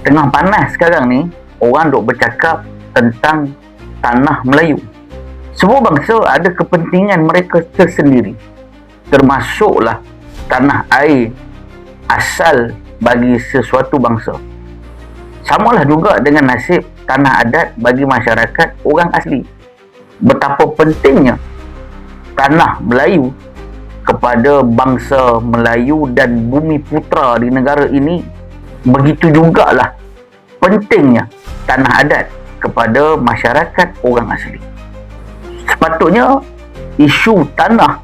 Tengah panas sekarang ni, orang duk bercakap tentang tanah Melayu. Semua bangsa ada kepentingan mereka tersendiri, termasuklah tanah air asal bagi sesuatu bangsa. Samalah juga dengan nasib tanah adat bagi masyarakat orang asli. Betapa pentingnya tanah Melayu kepada bangsa Melayu dan bumi putera di negara ini, begitu jugalah pentingnya tanah adat kepada masyarakat orang asli. Sepatutnya isu tanah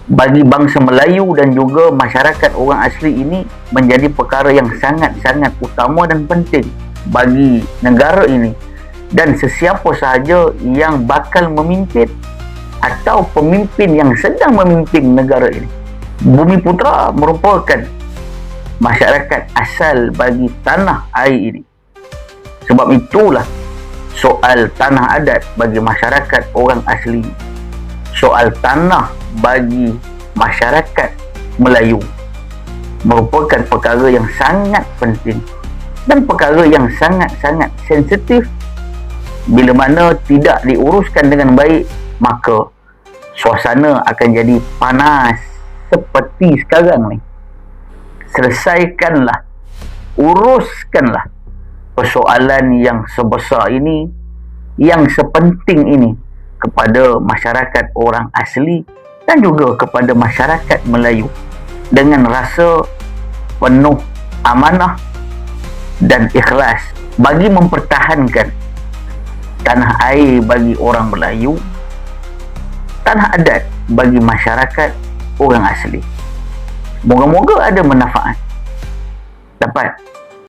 bagi bangsa Melayu dan juga masyarakat orang asli ini menjadi perkara yang sangat-sangat utama dan penting bagi negara ini dan sesiapa sahaja yang bakal memimpin atau pemimpin yang sedang memimpin negara ini. Bumi Putera merupakan masyarakat asal bagi tanah air ini. Sebab itulah soal tanah adat bagi masyarakat orang asli, soal tanah bagi masyarakat Melayu merupakan perkara yang sangat penting dan perkara yang sangat-sangat sensitif. Bila mana tidak diuruskan dengan baik, maka suasana akan jadi panas seperti sekarang ni. Selesaikanlah, uruskanlah persoalan yang sebesar ini, yang sepenting ini kepada masyarakat orang asli dan juga kepada masyarakat Melayu dengan rasa penuh amanah dan ikhlas bagi mempertahankan tanah air bagi orang Melayu, tanah adat bagi masyarakat orang asli. Moga-moga ada manfaat dapat